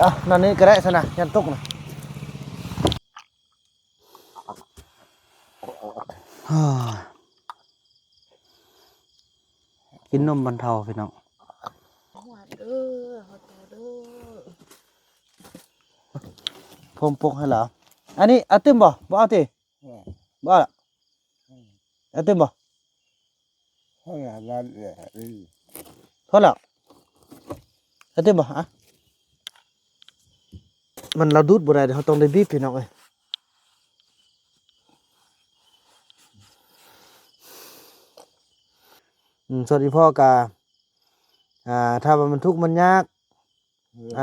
อ่ะนั่นนี่ก็ได้ซะนะยันตกนะกินนมบรรเทาพี่น้องหัวเด้อหัวโตเด้อผมปลุกให้แล้วอันนี้เอาตึมบ่เอาติบ่ล่ะเอาตึมบ่เท่าแล้วเอาตึมบ่อะมันเราดูดบ่ได้เดี๋ยวเราต้องได้บีบพี่น้องเอ้ยสวัสดีพ่อกาถ้าว่ามันทุกข์มันยาก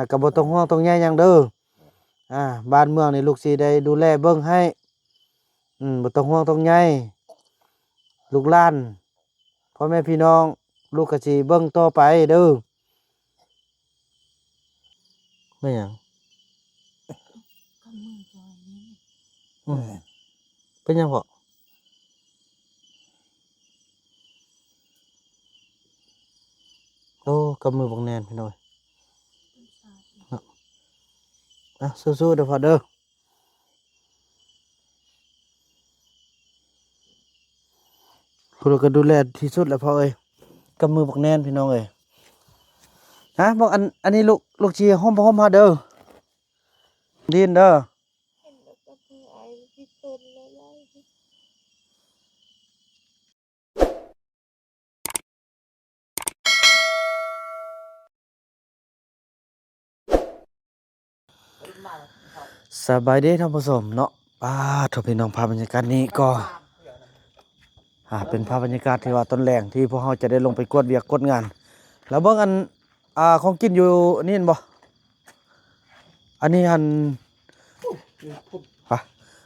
ก็บ่ต้องห่วงต้องแย่หยังเด้อบ้านเมืองนี่ลูกสิได้ดูแลเบิ่งให้บ่ต้องห่วงต้องใยลูกหลานพ่อแม่พี่น้องลูกก็สิเบิ่งต่อไปเด้อไม่หยังเป็นหยังพ่อโอ้กำมือบักแน่นพี่น้อยสู้ๆเด้อพ่อเด้อพวกเราก็ดูแลที่สุดแล้วพ่อเอ้ยกำมือบักแน่นพี่น้องเอ้ยบอกอันนี้ลูกชีห้อมมาเด้อดินเด้อสบายดีท่านผู้ชมเนาะทุกพี่น้องภาพบรรยากาศนี้ก็เป็นภาพบรรยากาศที่ว่าต้นแรงที่พวกเราจะได้ลงไปกวดเวียกกวดงานแล้วเบิ่งของกินอยู่นี่เห็นบ่อันนี้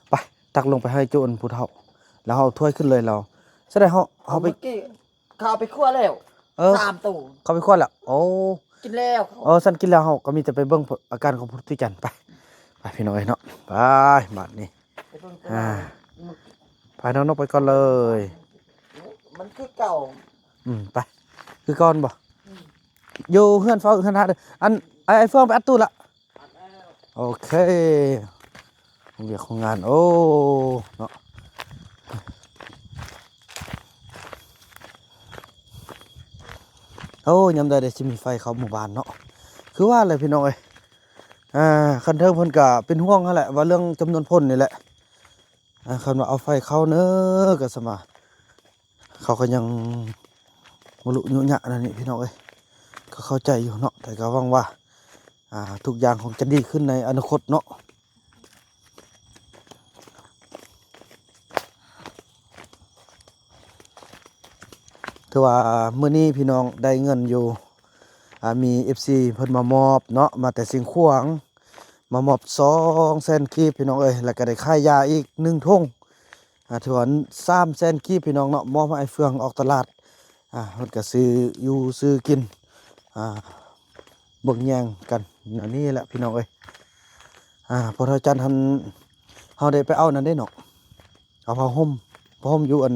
ไปตักลงไปให้โจรผู้เฒ่าแล้วเอาถ้วยขึ้นเลยเราแสดงเขาไปเขาเอาไปคั่วแล้ว3ตู้เขาไปคั่วแล้วโอ้กินแล้วฉันกินแล้วเขาก็มีแต่ไปเบิ่งอาการของผู้ที่จันไปพี่น้องเนาะไปบัดนี้ไปน้องนกไปก่อนเลยมันคือเก่าไปคือก่อนบ่อยู่เฮือนฟ้าเฮือนหาเด้อไอ้เฟื่องไปอัดตู้ละโอเคเรียกของงานโอ้เนาะโอ้ยามใดได้สิมีไฟเข้าหมู่บ้านเนาะคือว่าอะไรพี่น้องเอ้ยคันเทิงเพิ่นก็เป็นห่วงนั่นแหละว่าเรื่องจำนวนพ่นนี่แหละคันว่าเอาไฟเข้าเน้อก็สมาเขาก็ยังบ่รู้ยุ่งยากนั่นนี่พี่น้องเอ้ยก็เข้าใจอยู่เนาะแต่ก็หวังว่าทุกอย่างคงจะดีขึ้นในอนาคตเนาะถือว่ามื้อนี้พี่น้องได้เงินอยู่มี FC เพิ่นมามอบเนาะมาแต่สิ่งขวางมามอบ200,000กีบพี่น้องเอ้ยแล้วก็ได้ค่ายาอีก1ถุงถือว่า300,000กีบพี่น้องเนาะมอบให้ไอ้เฟืองออกตลาดเพิ่นก็ซื้ออยู่ซื้อกินเบิ่งแย่งกันอันนี้แหละพี่น้องเอ้ยพอเท่าจันทันเฮาได้ไปเอานั่นได้เนาะเอาผ้าห่มอยู่อัน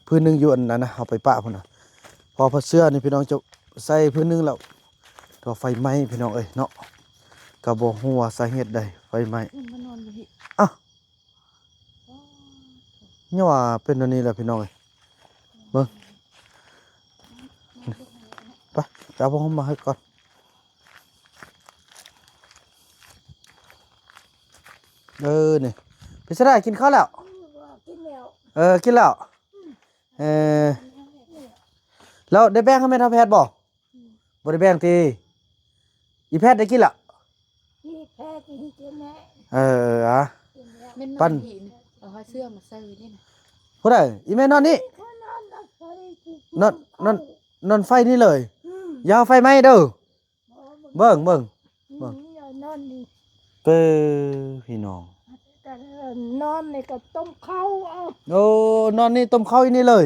พื้นนึงอยู่อันนั้นนะเอาไปปะพุ่นน่ะพอเสื้อนี่พี่น้องจะใส่พื้นนึงแล้วตัวไฟไหม้พี่น้องเอ้ยเนาะก็บ่ฮู้ว่าสาเหตุใดไฟไหม้เนี่ยว่าเป็นอันนี้แหละพี่น้องเอ้ยเบิ่งไปเอาผ้าห่มมาให้ก่อนนี่พี่สดากินข้าวแล้วกินแล้วแล้วได้แบ่งให้แม่ทัพแพทย์บ่ได้แบ่งทีอีแพทย์ได้กินละแพ้กินเจ้าแม่ปั้นเอาเสื้อมาใส่นี่นะผู้ใดอีแม่นอนนี่นอนไฟนี่เลยอย่าเอาไฟไหม้เด้อเบิ่งเพี่น้องนอนนี่ก็ต้มข้าวนอนนี่ต้มข้าวอีนี่เลย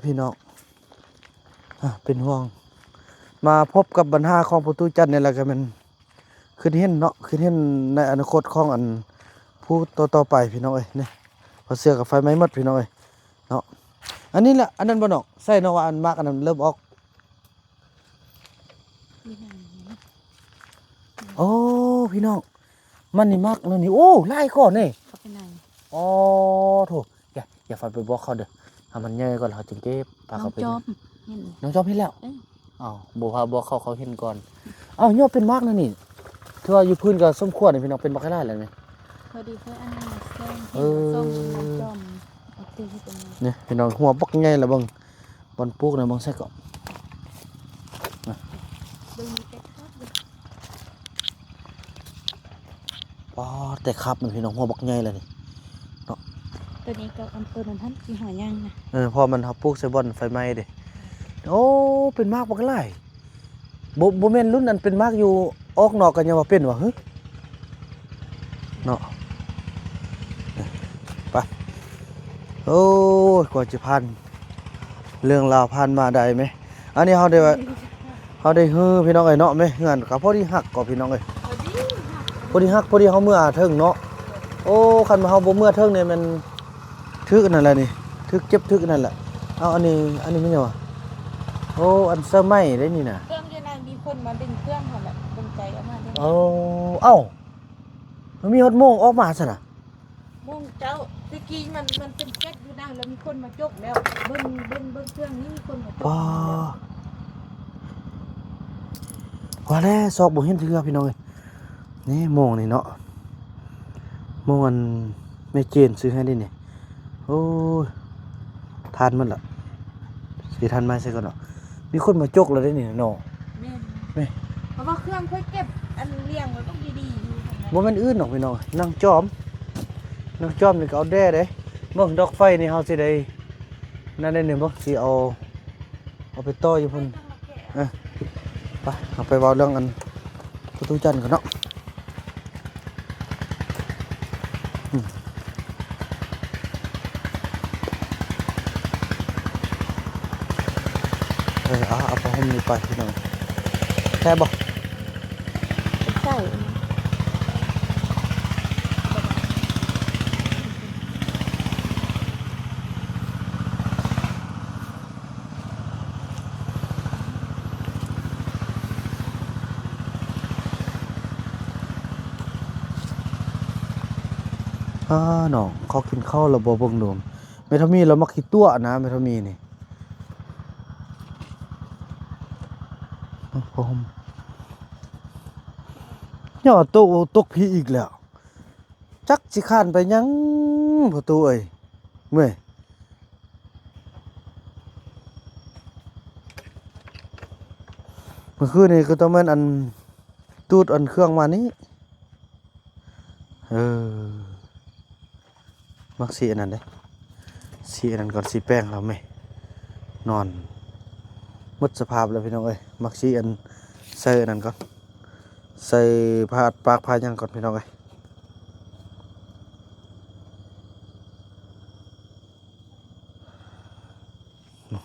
พี่น้องเป็นห่วงมาพบกับปัญหาของประตูจันทร์นี่แหละก็มันขึ้นเห็นเนาะขึ้นเห็นในอนาคตของผู้ต่อไปพี่น้องเอ้ยนี่พอเสือกับไฟไหม้หมดพี่น้องเอ้ยเนาะอันนี้แหละอันนั้นบ่เนาะใส่เนาะว่าอันมากอันนั้นเริ่มออก โอ้พี่น้องมันนี่มักนั่นนี่โอ้หลายข้อนี่ เขาไปไหน อ๋อโถอย่าฟันไปบอกเขาเด้อให้มันใหญ่ก่อนเขาจึงเก็บพา น้อ เขา ง ไป จอมเห็น น้องจอมเห็นแล้ว เอ้ย อ้าวบ่พาบอกเขาเห็นก่อนอ้าวยอดเป็นมากนะนี่ถือว่าอยู่พื้นก็สมควรนี่พี่น้องเป็นบักได้แล้วนี่ พอดีเพื่อนอันนี้แซง เอ เห็น อ ส้มน้องจอมเอาตีให้เป็นไง นี่พี่น้องหัวบักใหญ่แล้วเบิ่งบอนปลูกนะเบิ่งใส่ก่อน ดึงมีแก๊สครับเลย อ๋อแต่ครับมันพี่น้องหัวบักใหญ่แล้วนี่ ตัวนี้ก็อำเภอหนองพันที่หอย่างนะ พอมันเฮาปลูกใส่บ่อนไฟไหม้เด้โอ้เป็นมากบักหลายบ่แม่นรุ่นนั้นเป็นมากอยู่ออกนอกกันยังว่าเป็นวะฮึเนาะไปโอ้ยกว่าจะผ่านเรื่องราวผ่านมาได้ไหมอันนี้เฮาได้ว่าเฮาได้ฮือพี่น้องเอ้ยเนาะแม่เฮือนก็พอดีหักก็พี่น้องเอ้ยพอดีหักพอดีเฮาเมื่อเทิงเนาะโอ้คันมาเฮาบ่เมื่อเทิงนี่มันทึกนั่นแหละนี่ทึกเจ็บทึกนั่นแหละเอาอันนี้มันหยังวะโอ้อันเสื้อไหม้ได้นี่น่ะ เครื่องยนต์มีคนมาดึงเครื่องเขาแหละดึงใจเอามาได้ โอ้เอ้ามันมีฮอดโมงออกมาซะน่ะ มุ่งเจ้าตะกี้มันเป็นแก๊สอยู่นะแล้วมีคนมาจกแล้วเบิ้งเครื่องนี้มีคนมาจก ว้าว่าแล้วซอกบ่เห็นเทื่อพี่น้องเอ้ยนี่โมงนี่เนาะโมงอันแม่เจนซื้อให้ดินี่โอ้ยทานมันล่ะสิทานมาใส่ก่อนเนาะมีคนมาจกแล้วได้นี่เนาะ แม่น แม่ เพราะว่าเครื่องค่อยเก็บอันเลี้ยงไว้ต้องดีๆอยู่ข้างใน บ่แม่นอื่นดอกพี่น้องนางจอมนางจอมนี่ก็เอาแด้เด้เบิ่งดอกไฟนี่เฮาสิได้นั่นได้นี่บ่สิเอาไปต่ออยู่พุ่นไปเอาไปเว้าเรื่องอันประตูจันทร์ก่อนเนาะเอาผ้าห่มนี่ไปพี่น้องแค่บ่ ใช่ น้องเขากินข้าวแล้วบ่เบิ่งโดมแม่ทามีเรามักขี้ตัวนะแม่ทามีนี่ผ้าห่มย่อตกพี่อีกแล้วจักสิข้านไปหยังประตูเอ้ยเมื่อยเมื่อคืนนี่ก็ต้องแม่นอันตูดอันเครื่องมานี้มักสีอันนั้นเด้สีอันนั้นก่อนสีแป้งเราไหมนอนหมดสภาพแล้วพี่น้องเอ้ยมักสีอันใส่อันนั้นก่อนใส่ผ้าปากผ้าหยังก่อนพี่น้องเอ้ย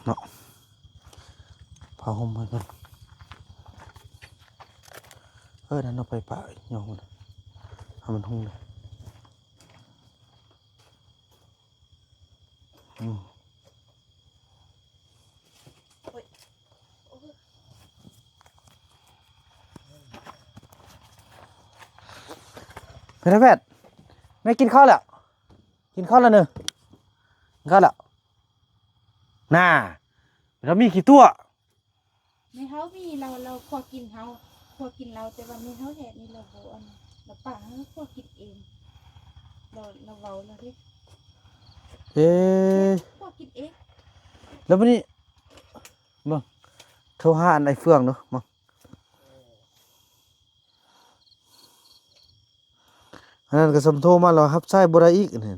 เนาะผ้าห่มให้ก่อนนั่นเอาไปป่าโยมมันให้มันหุ่งเลยเป็นไรแพทย์ไม่กินข้าวแล้วกินข้าวแล้วเนอะกินข้าวแล้วน่าเรามีกี่ตัว ในเฮามีเราพอกินเฮาพอกินเราแต่ว่าในเฮาแท้นี่เราบ่อันเราป่าเฮาพอกินเองเราเว้าแล้วดิ เอ๊ะ พอกินเอง แล้ววันนี้มึงโทรหาอันไอ้เฟืองเนาะมึงอันนั้นก็สมโทรมาแล้วครับใช้บ่ได้อีกนี่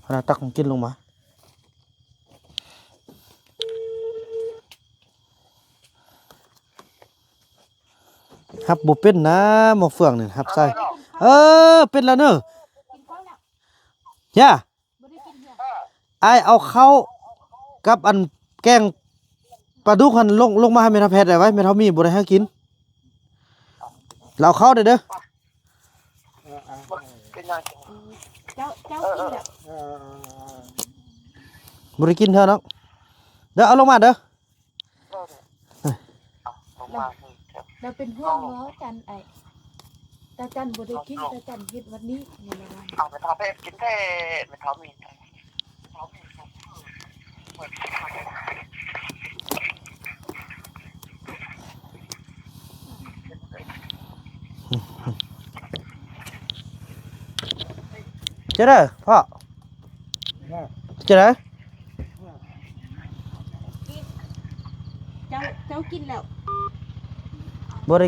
ขนาดตักของกินลงมาครับบ่เป็นนะหมอเฟืองนี่ครับใช่เป็นแล้วเนอะ กินข้าวแล้ว ย่า บ่ได้กินเหือ ไอายเอาข้าวกับอันแกงปลาดุกหันลงมาให้แม่ทัพแพทย์ได้ไว้แม่ทัพมีบ่ได้ให้กินเราเข้าเด้อ เจ้ากินแล้ว บ่ได้กินเถอะน้องเด้อเอาลงมาเด้อ เราเป็นห่วงเนาะจันไอ้ตาจันบ่ได้กินตาจันกินวันนี้นี่ละวัน เอาไปทำให้กินได้ไปทำมีเจ้าเด้อพ่อเจ้าเด้อ เจ้ากินแล้ว บ่ได้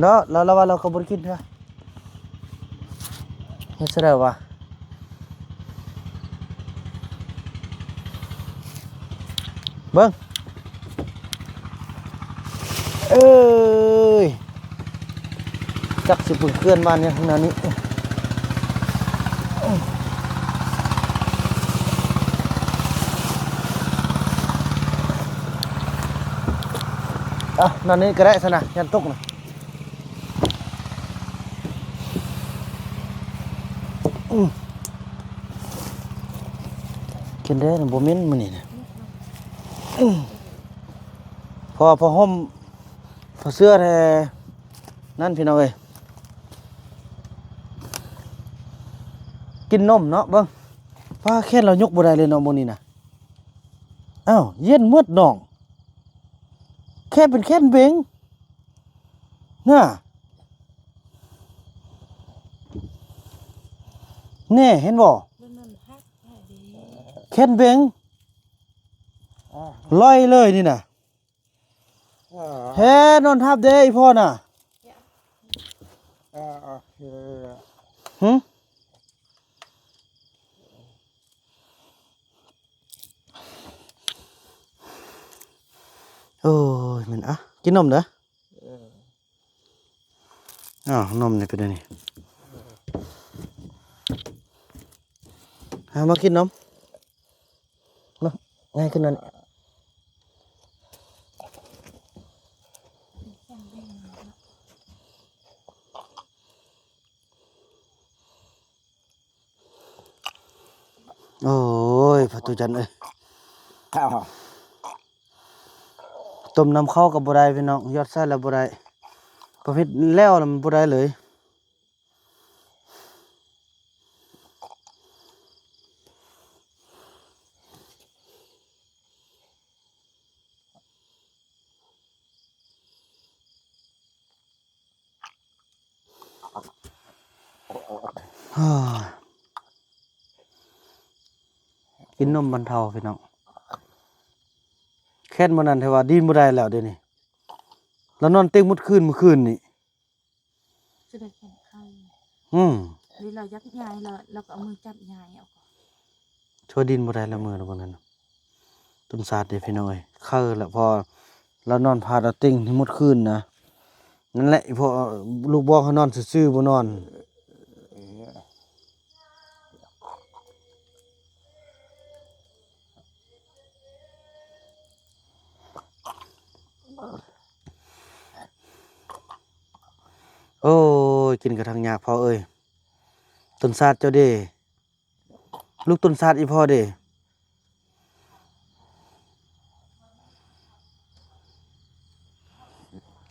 เนาะเราว่าเราก็บ่ได้กินเถอะเฮ็ดซะแล้ววะเบิ่งเอ้ยจักสิเพิ่งเคลื่อนบ้านเนี่ยข้างหน้านี้นั่นนี่ก็ได้ซะนะยันตกนะกินได้บ่เหม็นมื้อนี้นะพอห่มพอเสื้อแท้นั่นพี่น้องเอ้ยกินนมเนาะเบิ่งว่าแค่เรายกบ่ได้เลยเนาะมื้อนี้น่ะอ้าวเย็นมืดน้องแค่เป็นแค่นเบงน่ะแน่เห็นบ่ มันฮักได้ดี แค่นเบงลอยเลยนี่น่ะแฮ่นอนทับเด้อีพ่อน่ะหึโอ้ยมันอ่ะกินนมเด้ออ้าวนมนี่เป็นไงนี่มากินนมมาง่ายขึ้นนั่นโอ้ยพระตุจันทร์เอ้ยต้มน้ำข้าวกับบ่ได้พี่น้องยอดไส้แล้วบ่ได้ประเภทแล้วมันบ่ได้เลยฮ่ากินนมบรรเทาพี่น้องแค่นมื้อนั้นแต่ว่าดินบ่ได้แล้วเดี๋ยวนี้แล้วนอนเต็งหมดคืนเมื่อคืนนี่ จะได้แข็งไข้ นี่ เรายักยายเราก็เอามือจับยายเอาก่อน ช่วยดินบ่ได้ละมื้อละบ่นั้นต้นสาดเด้พี่น้องเอ้ยเข้าแล้วพอแล้วนอนพาดเอาเต็งทั้งหมดคืนนะนั่นแหละพอลูกบอกเขานอนซื่อๆบ่นอนโอ้ยกินกระทั่งยากพอเอ้ยต้นสาดเจ้าเด้ลูกต้นสาดอีพ่อเด้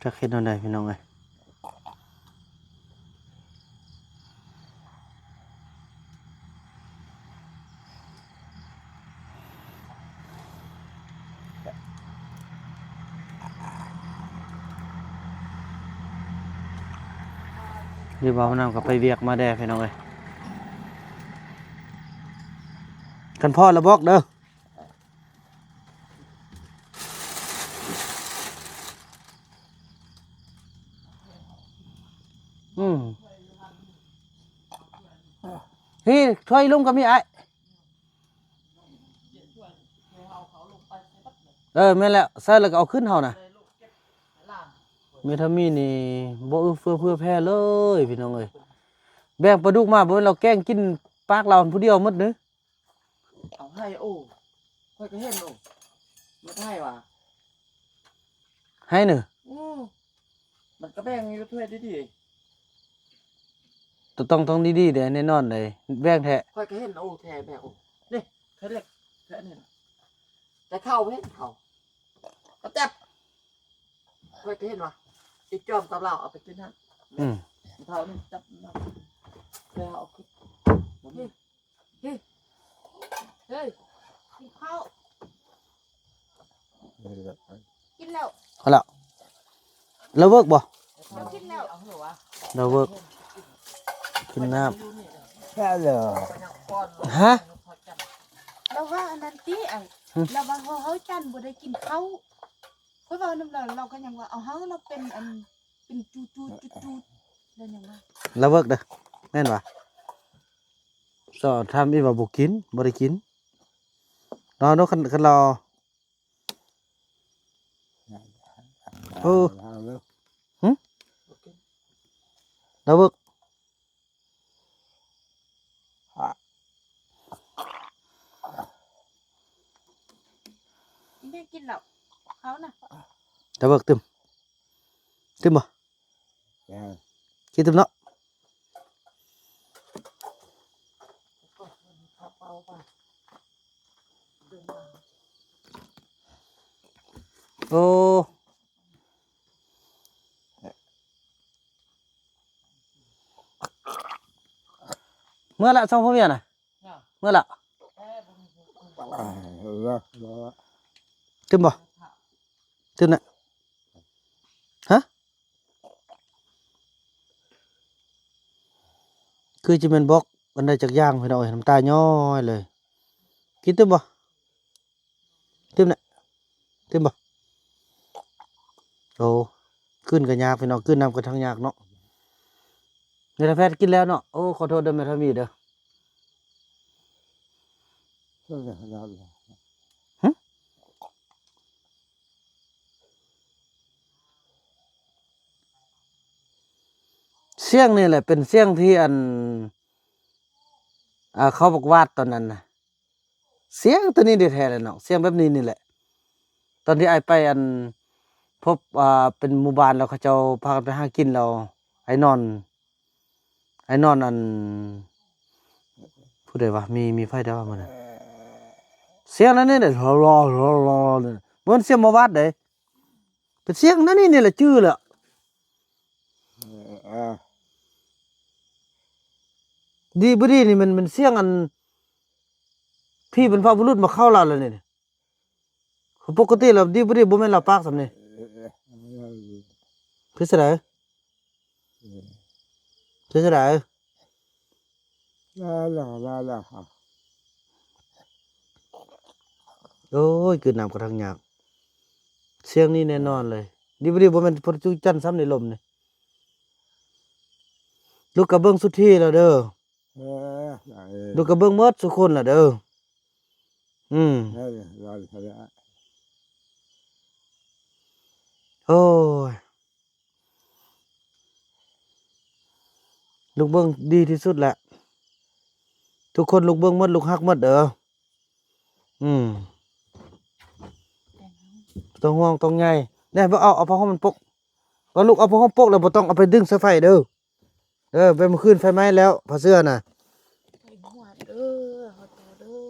จักเฮ็ดแนวใดพี่น้องเอ้ยเดี๋ยวบ่าวนำก็ไปเวียกมาแด่พี่น้องเอ้ยกันพ่อละบอกเด้อพี่ช่วยลุงกับมีไอ้แม่นแล้วใส่แล้วก็เอาขึ้นเฮาน่ะเมทามีนนี่บ่เอื้อเฟื้อเพื่อแพ้เลยพี่น้องเอ้ยแบ่งปลาดุกมาบ่แม่นเราแกล้งกินปากเราผู้เดียวหมดเด้อ เอาให้โอ้ค่อยก็เห็นโอ้ไม่ให้ว่ะ ให้เด้อ มันก็แบ่งอยู่ถ้วยดี ต ต้องดีๆเด้แน่นอนเลยแว่งแท้ ค่อยก็เห็นโอ้แท้แบบโอ้นี่เขาเรียกแท้นี่แต่เข้าไม่เห็นเขาก็จับค่อยก็เห็นว่าอีจอมตะเหล่าเอาไปกินฮะ อืม เท่านี้จับมาแล้วเอาขึ้นเฮ้ยเฮ้ยเฮ้ย กินข้าวกินแล้ว เอาละเราเวิร์กบ่ เรากินแล้ว เอาเหรอวะ เราเวิร์กกินน้ แค่เลย ำฮะ เราว่าอันนั้นติอ่ะเราว่าเฮาจันบ่ได้กินข้าวค่อยเว้านำเราก็ยังว่าเอาเฮาเราเป็นอันเป็นจูแล้วยังว่า เราเวิร์กเด้อแม่นบ่สอทำอีว่าบ่กินบ่ได้กินรอเนาะคันรอเออเราเวิร์ก แม่กินแล้วเขาน่ะ เราเวิร์กตึมบ่กินตึมเนาะโอ้เมื่อละสองพ่อเมียน่ะเมื่อละตึมบ่ตึมน่ะฮะคือจะเป็นบล็อกอันใดจากย่างพี่น้องเอ้ยน้ำตาย้อยเลยกินตึมบ่ตึมน่ะตึมบ่โอ้ขึ้นก็ยากพี่น้องขึ้นนำก็ทั้งยากเนาะเมทาแพทย์กินแล้วเนาะโอ้ขอโทษเด้อเมทามีเด้อเสียงนี่แหละเป็นเสียงที่อันเขาบอกวาดตอนนั้นนะเสียงตัวนี้เด็ดแท้เลยเนาะเสียงแบบนี้นี่แหละตอนที่ไอไปอันพบเป็นหมู่บ้านแล้วเขาเจ้าพากันไปหากินเราไอ้นอนอันผู้ใดวะมีไฟได้ว่ามันน่ะเสียงนั้นนี่แหละรอเลยมันเสียงมาวาดเด้เป็นเสียงนั้นนี่แหละชื่อแหละดีบ่ดีนี่มันเสียงอันพี่เป็นพระบุรุษมาเข้าเราแล้วนี่ปกติแล้วดีบ่ดีบ่แม่นเราปากสำนี่คือสิได้คือสิได้โอ้ยคือน้ำกระทั่งยากเสียงนี้แน่นอนเลยดีบ่ดีบ่แม่นพระจุจันทร์ซ้ำในลมนี่ลูกกระเบื้องสุดที่แล้วเด้อลูกกระเบื้องหมดทุกคนล่ะเด้ออืมโอ้ยลูกเบื้องดีที่สุดแหละทุกคนลูกเบื้องหมดลูกฮักหมดเด้ออืมต้องห่วงต้องใหญ่ได้บ่เอาผ้าห่มมันปกว่าลูกเอาผ้าห่มปกแล้วบ่ต้องเอาไปดึงสายไฟเด้อไปเมื่อคืนไฟไหม้แล้วผ้าเสื้อน่ะ ไปหัวเด้อเฮาเด้อ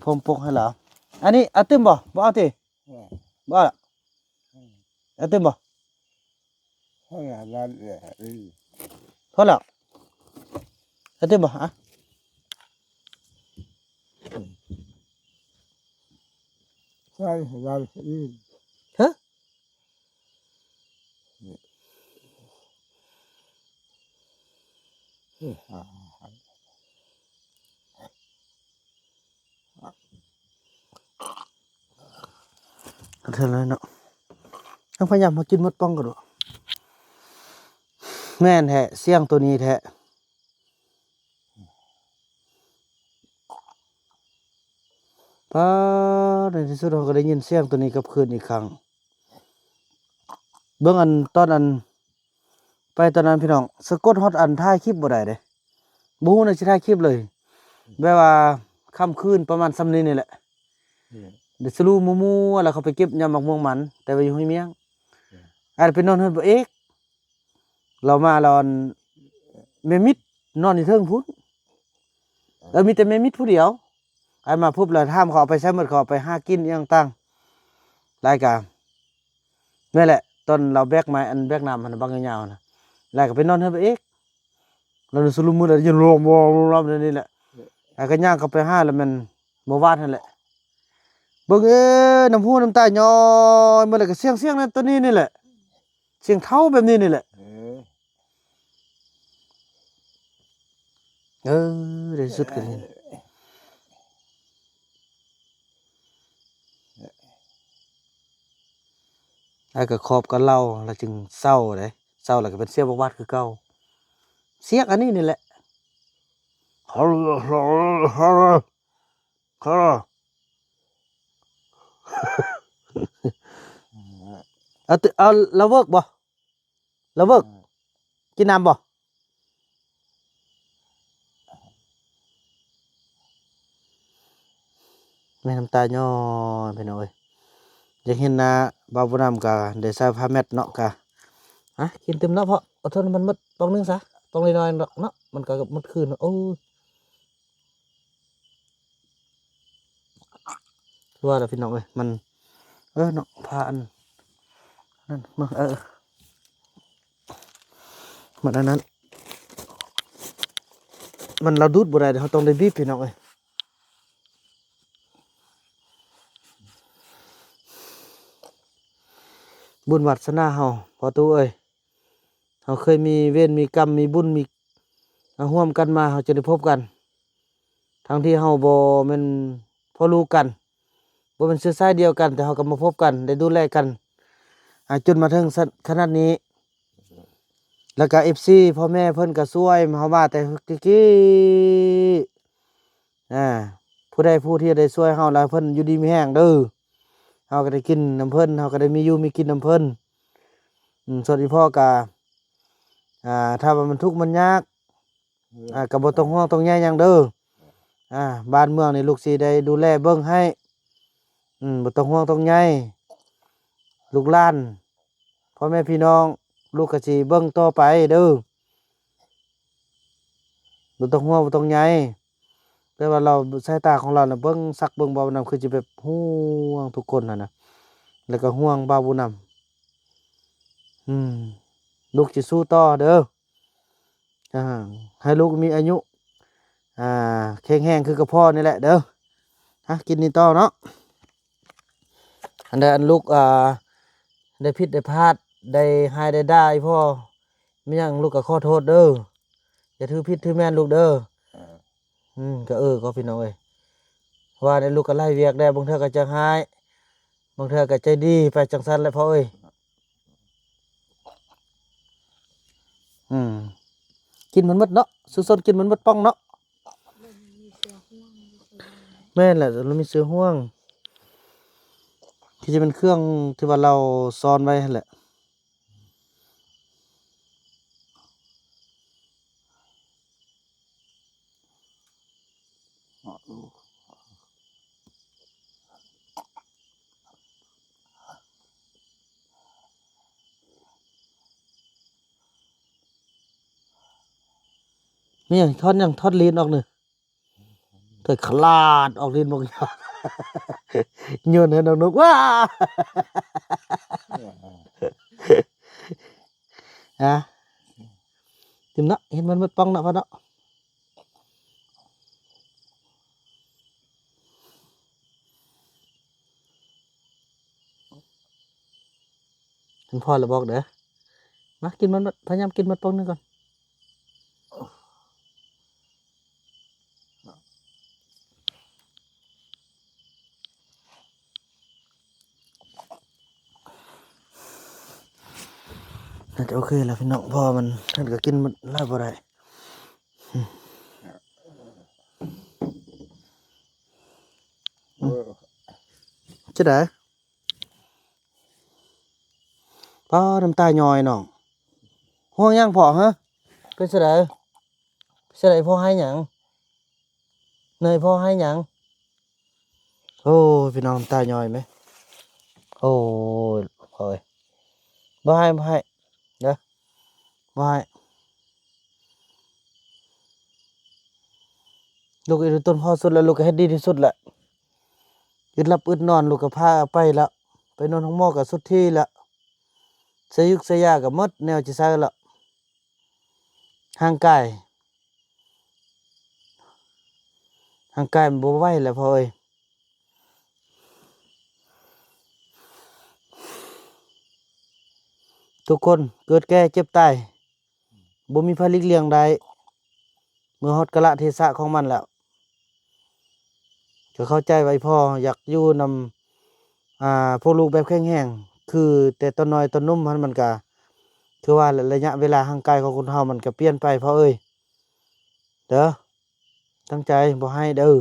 ผมปกให้เหรออันนี้เอาตึมบ่เอาติบ่ล่ะเอาตึมบ่พอแล้วเอาตึมบ่ฮะฮะเท่านั้นเนาะต้องพยายามมากินมดป้องกันดูแม่นแท้เสียงตัวนี้แท้ป้าในที่สุดเราก็ได้ยินเสียงตัวนี้กลับคืนอีกครั้งเบิ่งอันตอนอันไปตอนนั้นพี่น้องสะกดฮอดอันถ่ายคลิปบ่ได้เด้บ่ฮู้น่ะสิถ่ายคลิปเลยแบบว่าค่ำคืนประมาณส่ำนี้นี่แหละเดี๋ยวสลูมูๆแล้วเขาไปเก็บยามบักม่วงมันแต่ว่าอยู่ห้วยเมียงอาจจะไปนอนเฮือนบ่เอก เรามาเราอันแม่มิดนอนอยู่เทิงพุ่นมีแต่แม่มิดผู้เดียวไอ้มาปุ๊บแล้วห้ามเขาเอาไปใช้หมดเขาเอาไปหากินอหยังต่างรายการนั่นแหละตอนเราแบกไม้อันแบกน้ำมันบางยาวๆนะแล้วก็ไปนอนเฮือนไปเอกเราสรุปมือแล้วยืนรวมนี่แหละไอ้ก็ย่างเขาไปหาแล้วมันบ่วาดนั่นแหละเบิ่งน้ำหูน้ำตาย้อยมาแล้วก็เสียงนั่นตัวนี้นี่แหละเสียงเท่าแบบนี้นี่แหละได้สุดกันนี่ไอ้ก็ขอบก็เล่าแล้วจึงเศร้าเลยเศร้าแล้วก็เป็นเสียงบ่วาดคือเก่าเสียงอันนี้นี่แหละเอาเราเวิร์กบ่เราเวิร์กกินน้ำบ่แม่น้ำตาย้อยไปหน่อยอยากเห็นหน้าบ่าวบุญนำกะได้ใส่ผ้าแมทเนาะกะกินเต็มเนาะเพราะอดทนมันหมดปองนึงซะปองน้อยๆเนาะมันก็หมดคืนเนาะโอ้ยว่าแล้วพี่น้องเอ้ยมันเนาะผ้าอันนั่นมามันอันนั้นมันเราดูดบ่ได้เดี๋ยวเราต้องได้บีบพี่น้องเอ้ยบุญวาสนาเฮาพอตู้เอ้ยเฮาเคยมีเวรมีกรรมมีบุญมีร่วมกันมาเฮาจะได้พบกันทั้งที่เฮาบ่แม่นพอรู้กันบ่เป็นเชื้อสายเดียวกันแต่เฮาก็มาพบกันได้ดูแลกันจนมาถึงขนาดนี้แล้วก็ FC พ่อแม่เพิ่นก็ช่วยเฮามาแต่กี้ผู้ใดผู้ที่ได้ช่วยเฮาแล้วเพิ่นอยู่ดีมีแรงเด้อเฮาก็ได้กินน้ำเพิ่นเฮาก็ได้มีอยู่มีกินน้ำเพิ่นส่วนอีพ่อก็ถ้าว่ามันทุกข์มันยากก็บ่ต้องห่วงต้องใยหยังเด้อบ้านเมืองนี่ลูกสิได้ดูแลเบิ่งให้บ่ต้องห่วงต้องใยลูกหลานพ่อแม่พี่น้องลูกก็สิเบิ่งต่อไปเด้อบ่ต้องห่วงบ่ต้องใยแต่ว่าเราสายตาของเราน่ะเบิ่งสักเบิ่งบ่าวนำคือสิแบบห่วงทุกคนน่ะแล้วก็ห่วงบ่าวบุญนำลูกสิสู้ต่อเด้อให้ลูกมีอายุแข็งแรงคือกับพ่อนี่แหละเด้อกินนี่ต่อเนาะอันใดอันลูกได้ผิดได้พลาดได้ให้ได้พ่อไม่ยังลูกก็ขอโทษเด้ออย่าถือผิดถือแม่นลูกเด้อก็ก็พี่น้องเอ้ยว่าได้ลูกก็ไล่เวียกได้บางเทื่อก็จะหายบางเทื่อก็ใจดีไปจังซั่นแหละพ่อเอ้ยกินมันหมดเนาะสุสนกินมันหมดป้องเนาะแม่นแหละเรามีเสือห่วงที่จะเป็นเครื่องที่ว่าเราซ่อนไว้นั่นแหละนี่ยังทอดลิ้นออกหนึ่งเกิดขลาดออกลิ้นบอกอย่างโยนให้น้องนกว้าติมเนาะเห็นมันป้องเนาะพ่อเนาะท่านพ่อเราบอกเด้อมากินมันพยายามกินมันป้องนึงก่อนน่าจะโอเคแล้วพี่น้องพ่อมันท่านก็กินมันไล่บ่ได้จะได้ป้าน้ำตาย่อยน้องห่วงยังพอฮะเป็นเสด็จพ่อให้หยังเนยพ่อให้หยังโอ้พี่น้องน้ำตาย่อยไหมโอ้ยพ่อเอ้ยบ่ให้เด้อ บ่ให้ลูกอีต้นพ่อสุดแล้วลูกก็เฮ็ดดีที่สุดแหละอึดหลับอึดนอนลูกก็พาไปแล้วไปนอนห้องหมอก็สุดที่แล้วเสยยุกเสยยาก็หมดแนวสิใช้แล้วห่างกายมันบ่ไหวแล้วพ่อเอ้ยทุกคนเกิดแก่เจ็บตายบ่มีไผหลีกเลี่ยงได้เมื่อฮอดกาลเทศะของมันแล้วก็เข้าใจไว้พ่ออยากอยู่นำพวกลูกแบบแข็งแรงคือแต่ตอนน้อยตอนนุ่มมันก็คือว่าระยะเวลาห่างกายของคนเฮามันก็เปลี่ยนไปพ่อเอ้ยเด้อตั้งใจบ่ให้เด้อ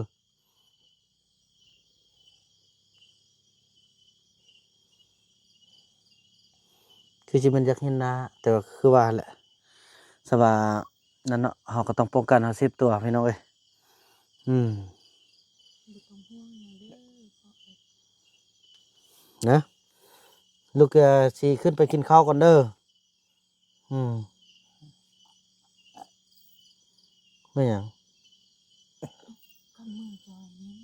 คือสิมันอยากเห็นหน้าแต่ว่าคือว่าแหละสว่านั่นเนาะเฮาก็ต้องป้องกันเฮา10ตัวพี่น้องเอ้ยอืม บ่ต้องห่วงหยังเด้อพ่อเอ้ย นะลูกสิขึ้นไปกินข้าวก่อนเด้อไม่หยัง ก็มือจอยนี้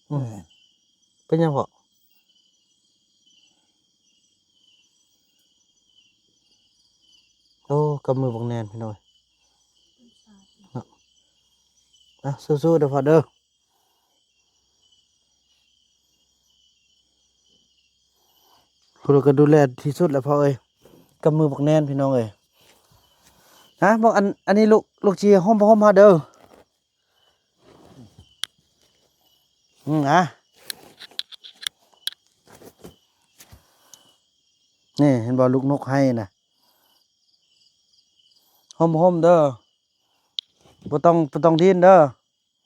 อืมเป็นหยังพอโอ้กำมือบักแนนพี่น้อย เป็นสาธุ นะสู้ๆเด้อพอเด้อพวกเราก็ดูแลที่สุดแล้วพ่อเอ้ยกำมือบักแนนพี่น้องเอ้ยฮะบอกอันนี้ลูกชีห้อมมาเด้อนี่เห็นบ่ลูกนกให้น่ะห้อมเด้อบ่ต้องดิ้นเด้อ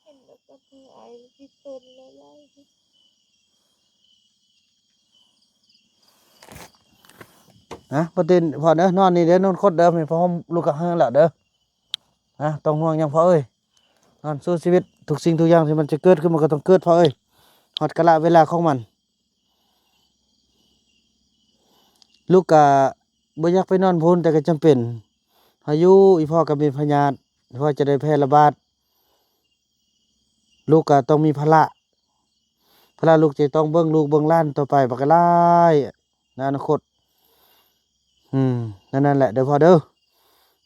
เห็นแล้วก็คือไอ้ที่ต้นแล้วไล่ นะบ่ดิ้นพอเด้อนอนนี่เด้อนอนคดเด้อนี่พอห้อมลูกก็ห้างแล้วเด้อต้องห่วงหยังพ่อเอ้ยนอนสู้ชีวิตทุกสิ่งทุกอย่างที่มันจะเกิดขึ้นมันก็ต้องเกิดพ่อเอ้ยฮอดกาลเวลาของมันลูกก็บ่อยากไปนอนพูนแต่ก็จำเป็นพายุอีพ่อก็มีพยาธิพ่อจะได้แพร่ระบาดลูกก็ต้องมีภาระลูกจะต้องเบิ่งลูกเบิ่งหล้านต่อไปบักหลายในอนาคตนั่นแหละเด้อพ่อเด้อ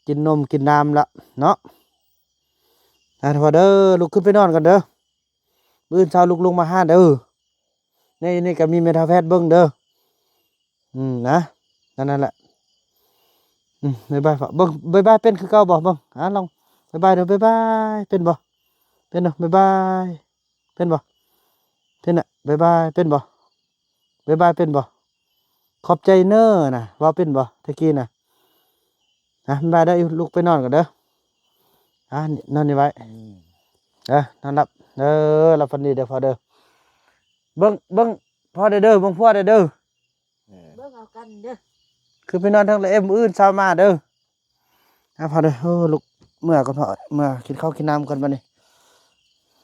กินนมกินน้ำละเนาะพ่อเด้อลูกขึ้นไปนอนกันเด้อมื้อเช้าลูกลงมาหาเด้อนี่ก็มีเมทาแพทย์เบิ่งเด้อนะนั่นแหละบ๊ายบายฝากเบิ่งบ๊ายบายเป็นคือเก่าบ่เบิ่งลองบ๊ายบายเด้อบ๊ายบายเป็นบ่เป็นเด้อบ๊ายบายเป็นบ่เป็นน่ะบ๊ายบายเป็นบ่บ๊ายบายเป็นบ่ขอบใจเน้อน่ะว่าเป็นบ่ตะกี้น่ะบ๊ายบายเด้อลูกไปนอนก่อนเด้อนี่นอนนี่ไว้นอนหลับเด้อหลับฝันดีเด้อพ่อเด้อเบิ่งพ่อเด้อเบิ่งพ่อเด้อ เบิ่งเอากันเด้อ คือไปนอนทางละมื้ออื่นเช้ามาเด้อพอเด้อโอ้ลูกเมื่อก่อนพอเมื่อกินข้าวกินน้ำก่อนบัดนี้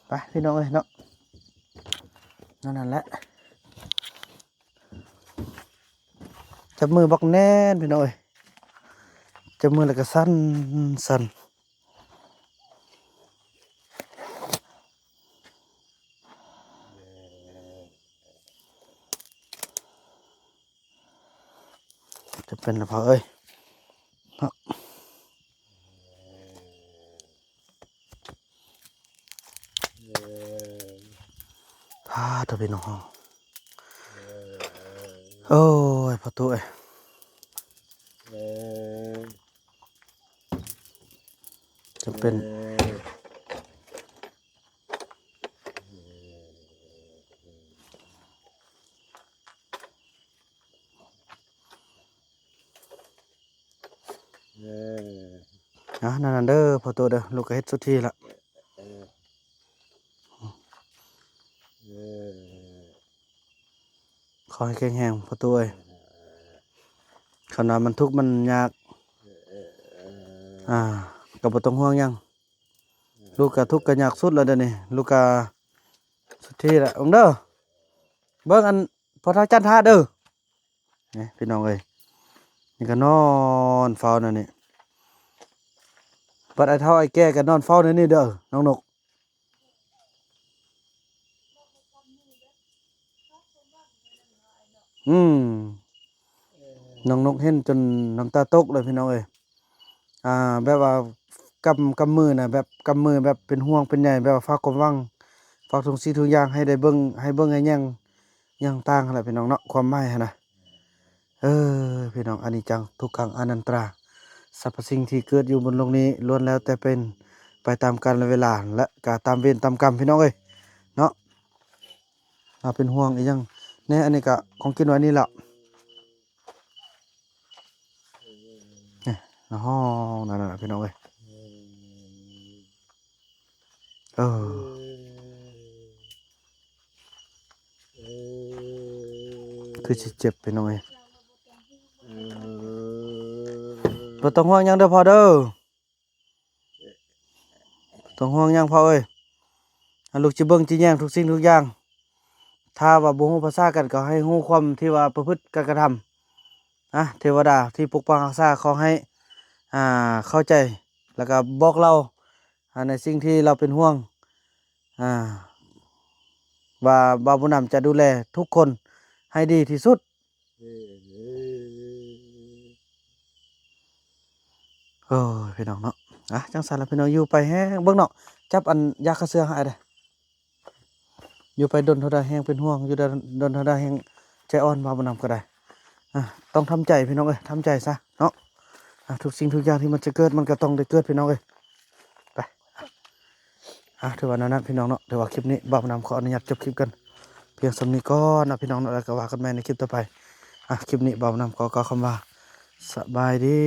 ไปพี่น้องเอ้ยเนาะนั่นแหละจับมือบักแน่นพี่น้องเอ้ยจับมือแล้วก็สั่นจะเป็นละพอเอ้ยเนาะตัวพี่น้องโอ้ยพอตัวเอ้ยจะเป็นนั่นเด้อพอตัวเด้อลูกก็เฮ็ดสุดที่ละขอให้แข็งแรงพอตัวเอ้ยขนาดมันทุกข์มันยากก็บ่ต้องห่วงหยังลูกก็ทุกข์ก็ยากสุดแล้วเดี๋ยวนี้ลูกก็สุดที่ละเด้อเบิ่งอันพอเท้าจันทาเด้อนี่พี่น้องเอ้ยนี่ก็นอนเฝ้านั่นนี่ ปัดไอ้เฒ่าไอ้แก่ก็นอนเฝ้าในนี่เด้อน้องนกอืมน้องนกเห็นจนน้ำตาตกเลยพี่น้องเอ้ยแบบว่ากำมือน่ะแบบกำมือแบบเป็นห่วงเป็นใยแบบว่าฝากความหวังฝากทุกสิ่งทุกอย่างให้ได้เบิ่งให้เบิ่งให้ยังต่างหั่นแหละพี่น้องเนาะความหมายหั่นน่ะพี่น้องอนิจจังทุกขังอนันตราสรรพสิ่งที่เกิดอยู่บนโลกนี้ล้วนแล้วแต่เป็นไปตามกาลเวลาและก็ตามเวรตามกรรมพี่น้องเอ้ยเนาะเป็นห่วงอีหยังแน่อันนี้ก็ของกินไว้นี่ล่ะเนี่ยในห้องนั่นน่ะพี่น้องเอ้ยเออคือสิเจ็บพี่น้องเอ้ยบ่ต้องห่วงหยังเด้อพ่อเด้อบ่ต้องห่วงหยังพ่อเอ้ยลูกสิเบิ่งสิแยงทุกสิ่งทุกอย่างถ้าว่าบ่ฮู้ภาษากันก็ให้ฮู้ความที่ว่าประพฤติการกระทำเทวดาที่ปกปักรักษาขอให้เข้าใจแล้วก็บอกเราในสิ่งที่เราเป็นห่วงอ่าว่าบาวบุญนำจะดูแลทุกคนให้ดีที่สุดพี่น้องเนาะจังซั่นล่ะพี่น้องอยู่ไปแฮงเบิ่งเนาะจับอันยาฆ่าเชื้อให้ได้อยู่ไปดนเท่าใดแฮงเป็นห่วงอยู่ดนเท่าใดแฮงใจอ่อนบาวบุญนำก็ได้ต้องทำใจพี่น้องเอ้ยทำใจซะเนาะทุกสิ่งทุกอย่างที่มันจะเกิดมันก็ต้องได้เกิดพี่น้องเอ้ยไปถือว่านั้นพี่น้องเนาะถือว่าคลิปนี้บ่าวนำขออนุญาตจบคลิปกันเพียงสำนี้ก่อนนะพี่น้องเนาะแล้วก็ว่ากันใหม่ในคลิปต่อไปคลิปนี้บ่าวนำขอกล่าวคำว่าสบายดี